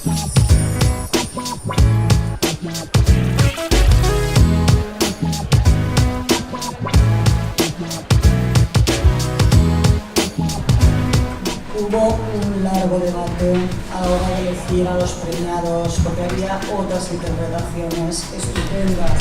Hubo un largo debate a la hora de elegir a los premiados porque había otras interpretaciones estupendas.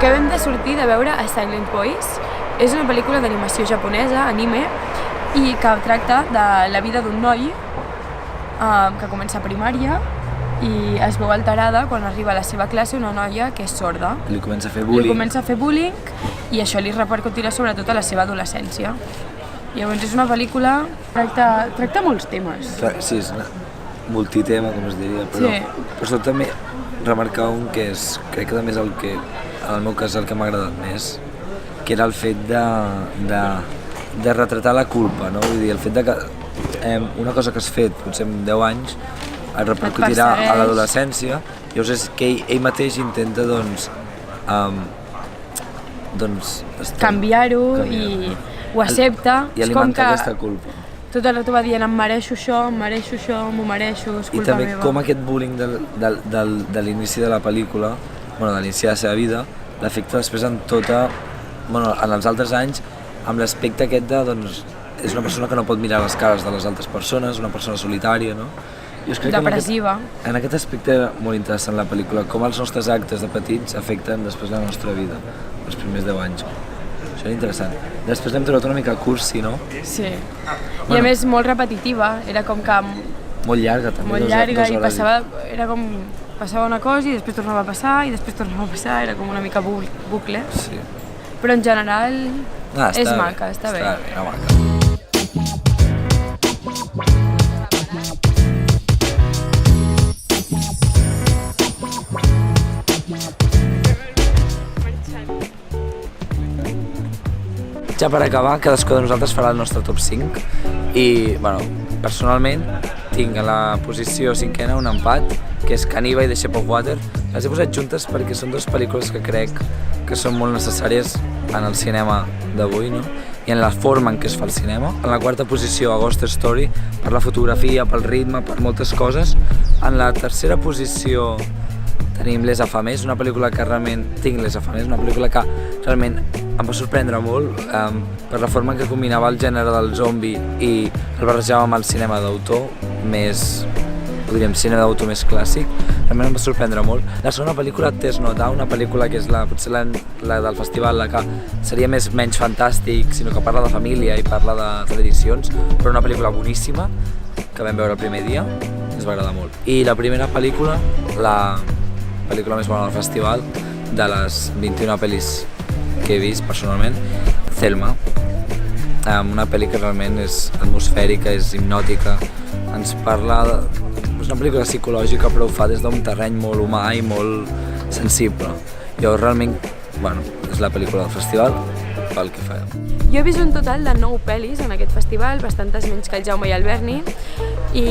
Acabem de sortir de veure A Silent Voice. És una pel·lícula d'animació japonesa, anime, i que tracta de la vida d'un noi que comença a primària i es veu alterada quan arriba a la seva classe una noia que és sorda. Li comença a fer bullying. Li comença a fer bullying i això li repercutirà sobretot a la seva adolescència. Llavors és una pel·lícula que tracta molts temes. Sí, és una multitema, com es diria, però sobretot també remarcar un que és, crec que també és el que, en el meu cas, el que m'ha agradat més, que era el fet de retratar la culpa, no? Vull dir, el fet de que una cosa que has fet potser en 10 anys et repercutirà a l'adolescència, llavors és que ell mateix intenta canviar-ho i ho accepta. I alimentar aquesta culpa. Tota la teva dient em mereixo això, m'ho mereixo, és culpa meva. I també com aquest bullying de l'inici de la pel·lícula, de l'inici de la seva vida, l'afecta després en tota, en els altres anys, amb l'aspecte aquest de, és una persona que no pot mirar les cares de les altres persones, una persona solitària, no? Depressiva. En aquest aspecte molt interessant la pel·lícula, com els nostres actes de petits afecten després la nostra vida, els primers 10 anys. Això era interessant. Després l'hem trobat una mica cursi, no? Sí. I a més molt repetitiva, era com que... Molt llarga també. Molt llarga i era com... Passava una cosa i després tornava a passar i després tornava a passar, era com una mica bucle. Sí. Però en general és maca, està bé. Està maca. Ja per acabar, cadascú de nosaltres farà el nostre top 5 i, personalment, tinc a la posició 5ena un empat, que és Caniva i The Shape of Water. Les he posat juntes perquè són dues pel·lícules que crec que són molt necessàries en el cinema d'avui, no? I en la forma en què es fa el cinema. En la quarta posició, A Ghost Story, per la fotografia, pel ritme, per moltes coses. En la tercera posició tenim Les Afamés, una pel·lícula que realment... una pel·lícula que realment em va sorprendre molt per la forma en què combinava el gènere del zombi i el barrejava amb el cinema d'autor més... podríem cinema d'autor més clàssic, realment em va sorprendre molt. La segona pel·lícula, Test No Doubt, una pel·lícula que és potser la del festival, la que seria menys fantàstic, sinó que parla de família i parla de tradicions, però una pel·lícula boníssima que vam veure el primer dia, ens va agradar molt. I la primera pel·lícula, la pel·lícula més bona del festival, de les 21 pel·lis que he vist personalment, Thelma, una pel·li que realment és atmosfèrica, és hipnòtica, ens parla és una pel·lícula psicològica però ho fa des d'un terreny molt humà i molt sensible. Jo realment, és la pel·lícula del festival pel que fa. Jo he vist un total de 9 pel·lis en aquest festival, bastantes menys que el Jaume i el Berni, i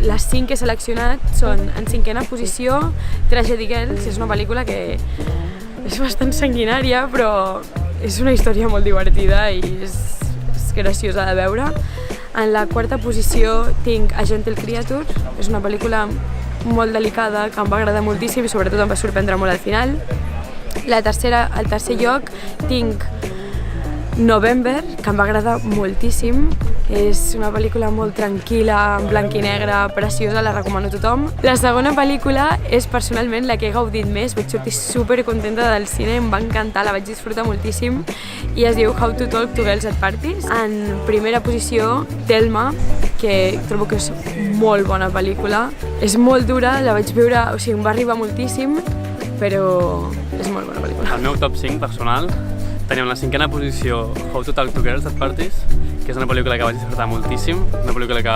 les 5 que he seleccionat són en 5ena posició Tragedy Girls, és una pel·lícula que és bastant sanguinària però és una història molt divertida i és graciosa de veure. En la quarta posició tinc A Gentle Creature, és una pel·lícula molt delicada que em va agradar moltíssim i sobretot em va sorprendre molt al final. Al tercer lloc tinc November, que em va agradar moltíssim. És una pel·lícula molt tranquil·la, en blanc i negre, preciosa, la recomano a tothom. La segona pel·lícula és personalment la que he gaudit més, vaig sortir supercontenta del cine, em va encantar, la vaig disfrutar moltíssim i es diu How to Talk to Girls at Parties. En primera posició, Thelma, que trobo que és molt bona pel·lícula. És molt dura, la vaig veure, o sigui, em va arribar moltíssim, però és molt bona pel·lícula. El meu top 5 personal tenim en la cinquena posició How to Talk to Girls at Parties, que és una pel·lícula que vaig disfrutar moltíssim, una pel·lícula que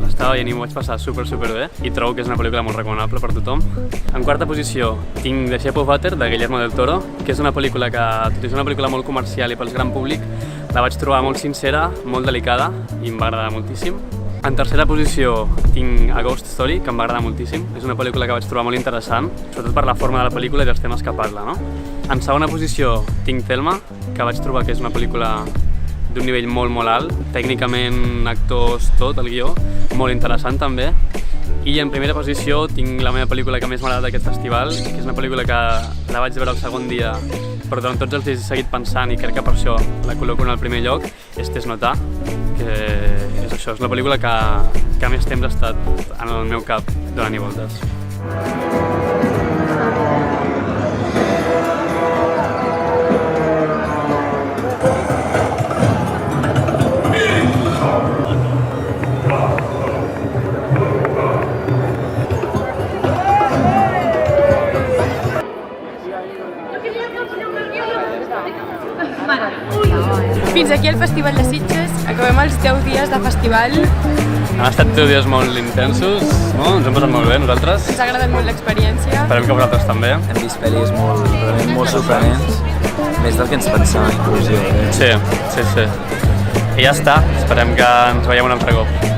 l'estava veient i m'ho vaig passar superbé i trobo que és una pel·lícula molt recomanable per tothom. En quarta posició tinc The Shape of Water, de Guillermo del Toro, que és una pel·lícula que, tot i ser una pel·lícula molt comercial i pels gran públic, la vaig trobar molt sincera, molt delicada i em va agradar moltíssim. En tercera posició tinc A Ghost Story, que em va agradar moltíssim. És una pel·lícula que vaig trobar molt interessant, sobretot per la forma de la pel·lícula i dels temes que parla, no? En segona posició tinc Thelma, que vaig trobar que és una pel·lícula d'un nivell molt alt, tècnicament, actors, tot, el guió, molt interessant també. I en primera posició tinc la meva pel·lícula que més m'ha agradat d'aquest festival, que és una pel·lícula que la vaig veure el segon dia, però durant tots els dies he seguit pensant i crec que per això la col·loco en el primer lloc, és Tess Notà, que és això, és la pel·lícula que més temps ha estat en el meu cap donant-hi voltes. Fins aquí el Festival de Sitges, acabem els 10 dies de festival. Han estat 10 dies molt intensos, no? Ens hem passat molt bé nosaltres. Ens ha agradat molt l'experiència. Esperem que vosaltres també. Hem vist pel·lis molt sorprenents, més del que ens pensàvem, inclús. Sí. I ja està, esperem que ens veiem un altre cop.